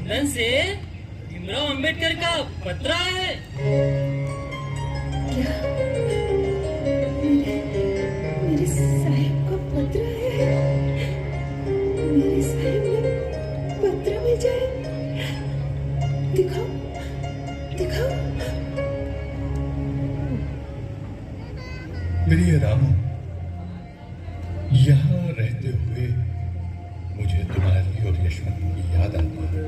London से भीमराव अंबेडकर का पत्र आया है। क्या? मेरे साहिब का पत्र है? मेरे साहिब ने पत्र भेजा है? दिखाओ, दिखाओ। प्रिय रामू, यहाँ रहते हुए मुझे तुम्हारी और यशवंत की याद आती है।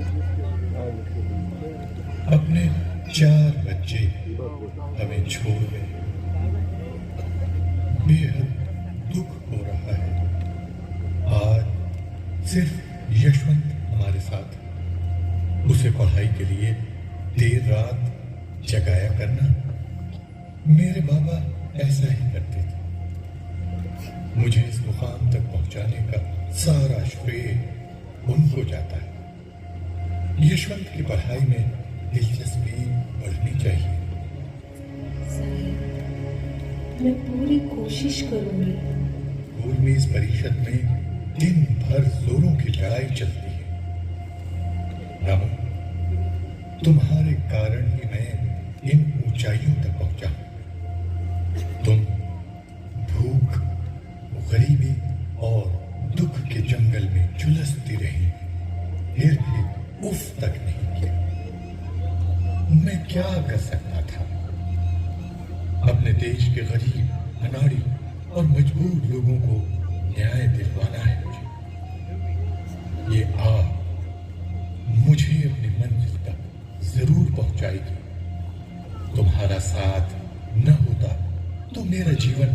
अपने 4 बच्चे हमें छोड़ गए। बेहद दुख हो रहा है। आज सिर्फ यशवंत हमारे साथ है। उसे पढ़ाई के लिए देर रात जगाया करना। मेरे बाबा ऐसा ही करते थे। मुझे इस मुकाम तक पहुंचाने का सारा श्रेय उनको जाता है। यशवंत की पढ़ाई में दिलचस्पी बढ़नी चाहिए। साहिब, मैं पूरी कोशिश करूंगी। स्कूल में इस परिषद में दिन भर जोरों की लड़ाई चलती है। रामू, तुम्हारे कारण ही मैं इन ऊंचाइयों तक पहुंचा। तुम भूख, गरीबी और दुख के जंगल में झुलसती रही, फिर भी उफ तक नहीं किया। मैं क्या कर सकता था? अपने देश के गरीब, अनाड़ी और मजबूर लोगों को न्याय दिलवाना है मुझे। ये आग मुझे अपनी मंजिल तक जरूर पहुंचाएगी। तुम्हारा साथ न होता तो मेरा जीवन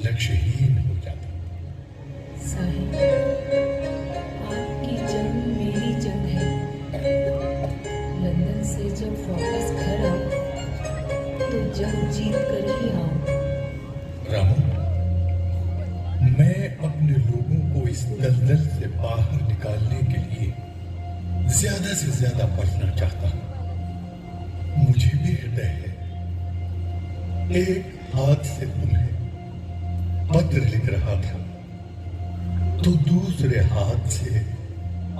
लक्ष्यहीन हो जाता। साहिब, आपकी जंग मेरी जंग है। लंदन से जब वापस घर आओ तो जंग जीत कर ही आओ। रामू, मैं अपने लोगों को इस दलदल से बाहर निकालने के लिए ज्यादा से ज्यादा पढ़ना चाहता हूं। मुझे भी हृदय है। एक हाथ से तुम्हें पत्र लिख रहा था तो दूसरे हाथ से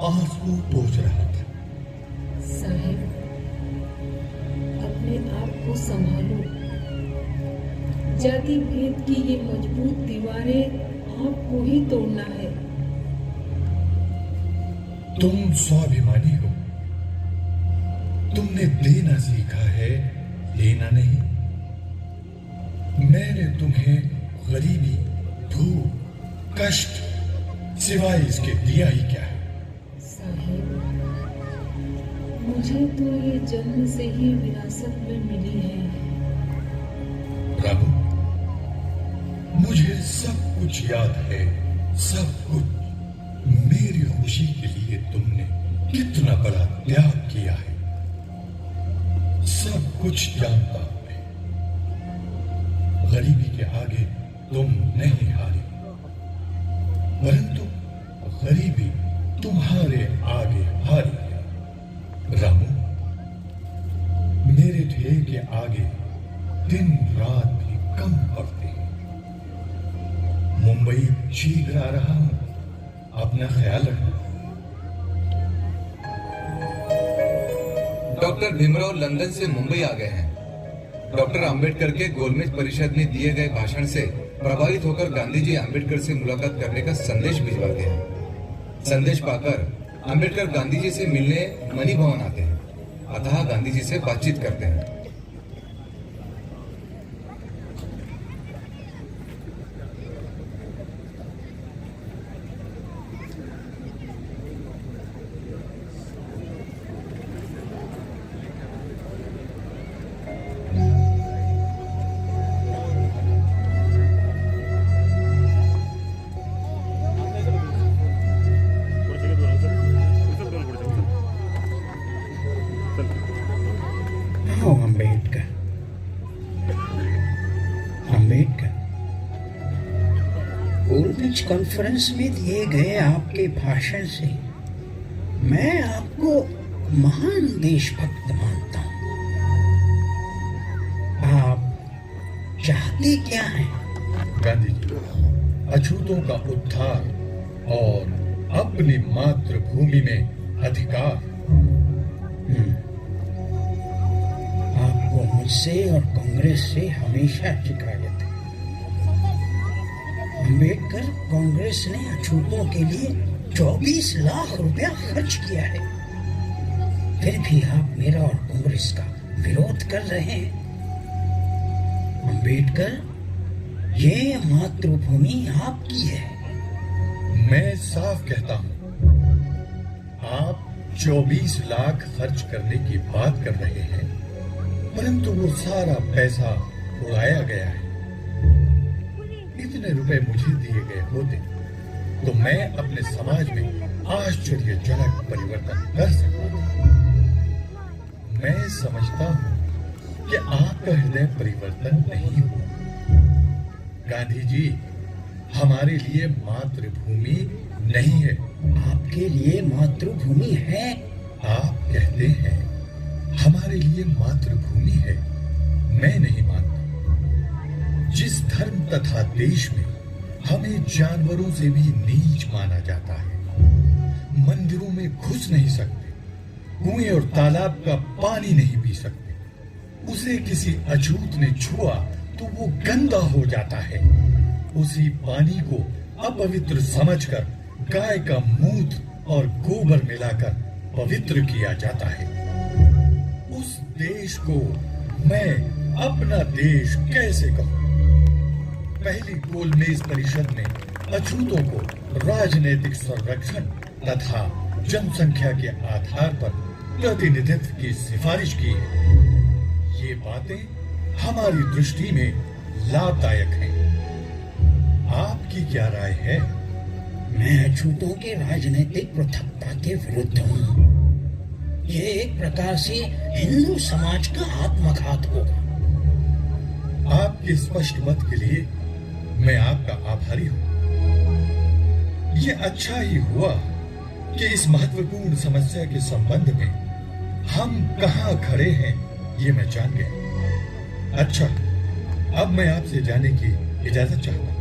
आंसू पोंछ रहा था। साहिब, अपने आप को संभालो। जाति भेद की ये मजबूत दीवारें आपको ही तोड़ना है। तुम स्वाभिमानी हो। तुमने देना सीखा है, लेना नहीं। मैंने तुम्हें गरीबी, भूख, कष्ट सिवाय इसके दिया ही क्या है? साहिब, मुझे तो ये जन्म से ही विरासत में मिली है। रामू, मुझे सब कुछ याद है, सब कुछ। मेरी खुशी के लिए तुमने कितना बड़ा त्याग किया है, सब कुछ जानता हूं मैं। गरीबी के आगे तुम नहीं हारे, परंतु गरीबी तुम्हारे आगे हारी है। रामू, मेरे ध्येय के आगे दिन रात भी कम पड़ते हैं। मुंबई शीघ्र आ रहा हूं, अपना ख्याल रखना। डॉक्टर भीमराव लंदन से मुंबई आ गए हैं। डॉक्टर अंबेडकर के गोलमेज परिषद में दिए गए भाषण से प्रभावित होकर गांधी जी अंबेडकर से मुलाकात करने का संदेश भिजवाते हैं। संदेश पाकर अंबेडकर गांधी जी से मिलने मणि भवन आते हैं, अतः गांधी जी से बातचीत करते हैं। गोलमेज कॉन्फ्रेंस में दिए गए आपके भाषण से मैं आपको महान देशभक्त मानता हूं। आप चाहते क्या हैं? गांधी जी, अछूतों का उद्धार और अपनी मातृभूमि में अधिकार। से और कांग्रेस से हमेशा शिकायत है। अंबेडकर कांग्रेस ने अछूतों के लिए 24 लाख रुपया खर्च किया है, फिर भी आप मेरा और कांग्रेस का विरोध कर रहे हैं। अंबेडकर, ये मातृभूमि आपकी है। मैं साफ कहता हूं, आप 24 लाख खर्च करने की बात कर रहे हैं, परंतु वो सारा पैसा उड़ाया गया है। इतने रुपए मुझे दिए गए होते तो मैं अपने समाज में आश्चर्यजनक परिवर्तन कर सकता था। मैं समझता हूं कि आपका हृदय परिवर्तन नहीं हुआ। गांधी जी हमारे लिए मातृभूमि नहीं है। आपके लिए मातृभूमि है। आप कहते हैं हमारे लिए मातृभूमि है, मैं नहीं मानता। जिस धर्म तथा देश में हमें जानवरों से भी नीच माना जाता है, मंदिरों में घुस नहीं सकते, कुएं और तालाब का पानी नहीं पी सकते, उसे किसी अछूत ने छुआ तो वो गंदा हो जाता है, उसी पानी को अपवित्र समझकर गाय का मूत्र और गोबर मिलाकर पवित्र किया जाता है, उस देश को मैं अपना देश कैसे कहूं? पहली गोलमेज परिषद ने अछूतों को राजनीतिक संरक्षण तथा जनसंख्या के आधार पर प्रतिनिधित्व की सिफारिश की है। ये बातें हमारी दृष्टि में लाभदायक हैं। आपकी क्या राय है? मैं अछूतों के राजनीतिक पृथकता के विरुद्ध हूँ। ये एक प्रकार से हिंदू समाज का आत्मघात होगा। आपके स्पष्ट मत के लिए मैं आपका आभारी हूं। ये अच्छा ही हुआ कि इस महत्वपूर्ण समस्या के संबंध में हम कहां खड़े हैं ये मैं जान गया। अच्छा, अब मैं आपसे जाने की इजाजत चाहता हूं।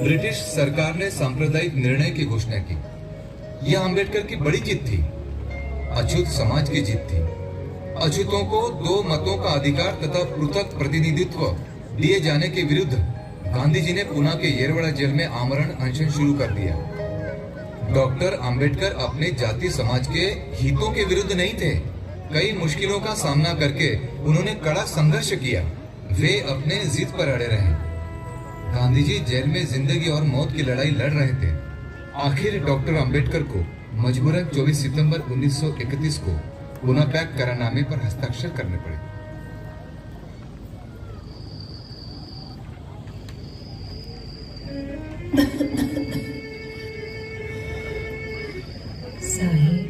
ब्रिटिश सरकार ने सांप्रदायिक निर्णय की घोषणा की। यह अंबेडकर की बड़ी जीत थी, अछूत समाज की जीत थी। अछूतों को 2 मतों का अधिकार तथा पृथक प्रतिनिधित्व दिए जाने के विरुद्ध गांधी जी ने पुणे के येरवड़ा जेल में आमरण अनशन शुरू कर दिया। डॉक्टर अंबेडकर अपने जाति समाज के हितों के विरुद्ध नहीं थे। कई मुश्किलों का सामना करके उन्होंने कड़ा संघर्ष किया। वे अपने जिद पर अड़े रहे। गांधी जी जेल में जिंदगी और मौत की लड़ाई लड़ रहे थे। आखिर डॉक्टर अंबेडकर को मजबूरन 24 सितंबर 1931 को पुणे पैक्ट करारनामे पर हस्ताक्षर करने पड़े। साहिब,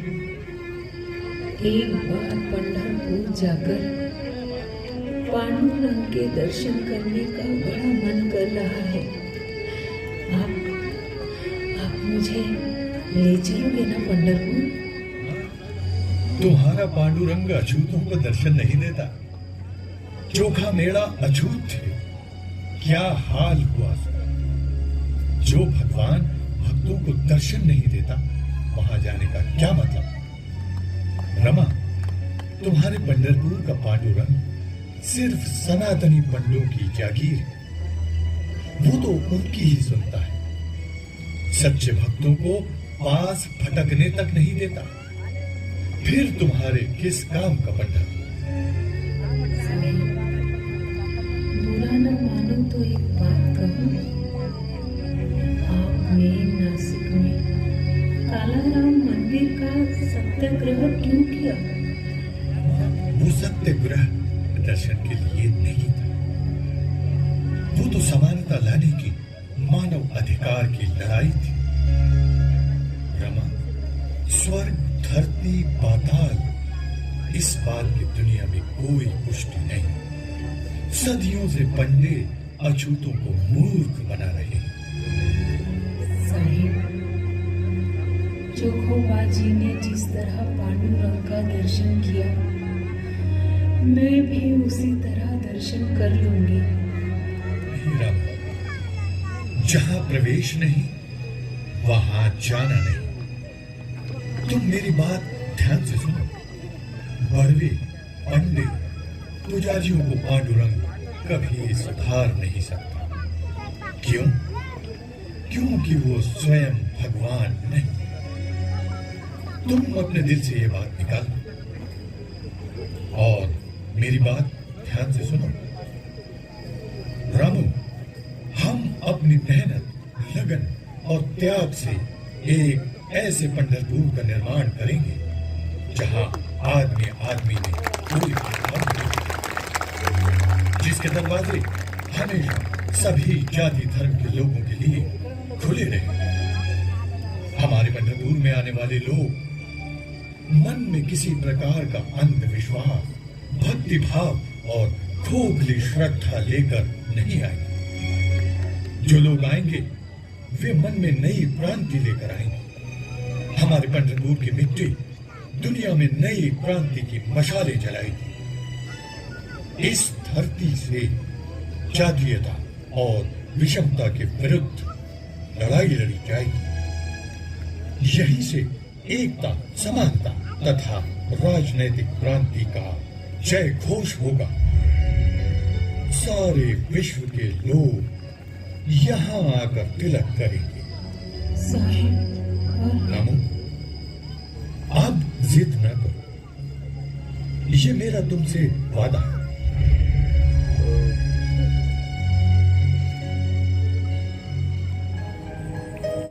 एक बार पंढरपुर जाकर पांडुरंग के दर्शन करने का बड़ा मन कर रहा है। आप मुझे ले चलोगे ना पंढरपुर? तुम्हारा पांडुरंग अछूतों को दर्शन नहीं देता। चोखा मेड़ा अछूत थे, क्या हाल हुआ। जो भगवान भक्तों को दर्शन नहीं देता, वहां जाने का क्या मतलब? रमा, तुम्हारे पंढरपुर का पांडुरंग सिर्फ सनातनी पंडों की जागीर है। वो तो उनकी ही सुनता है, सच्चे भक्तों को पास भटकने तक नहीं देता। फिर तुम्हारे किस काम का पंडा? बुरा न मानो तो एक बात कहूं। आपने नासिक में कालाराम मंदिर का सत्याग्रह क्यों किया? वो सत्याग्रह दर्शन के लिए नहीं था, वो तो समानता लाने की मानव अधिकार की लड़ाई थी। रमा, स्वर्ग, धरती, पाताल, इस बात की दुनिया में कोई पुष्टि नहीं। सदियों से पंडे अछूतों को मूर्ख बना रहे हैं। साहिब, चोखोबाजी ने जिस तरह पांडुरंग का दर्शन किया, मैं भी उसी तरह दर्शन कर लूंगी। जहां प्रवेश नहीं वहां जाना नहीं। तुम मेरी बात ध्यान से सुनो। बड़वे, पंडित, पुजारियों को पांडुरंग कभी सुधार नहीं सकता। क्यों? क्योंकि वो स्वयं भगवान नहीं। तुम अपने दिल से ये बात निकालो और मेरी बात ध्यान से सुनो। रामू, हम अपनी मेहनत, लगन और त्याग से एक ऐसे पंढरपुर का निर्माण करेंगे जहां आदमी आदमी में कोई भेदभाव नहीं, जिसके दरवाजे हमेशा सभी जाति धर्म के लोगों के लिए खुले रहे। हमारे पंढरपुर में आने वाले लोग मन में किसी प्रकार का अंधविश्वास, भक्ति भाव और खोखली श्रद्धा लेकर नहीं आएंगे। जो लोग आएंगे वे मन में नई क्रांति लेकर आएंगे। हमारे पंढरपुर की मिट्टी दुनिया में नई क्रांति की मशालें जलाएगी। इस धरती से जातीयता और विषमता के विरुद्ध लड़ाई लड़ी जाएगी। यहीं से एकता, समानता तथा राजनैतिक क्रांति का जय घोष होगा। सारे विश्व के लोग यहां आकर तिलक करेंगे। साहिब, रामू, अब जिद न करो। ये मेरा तुमसे वादा है।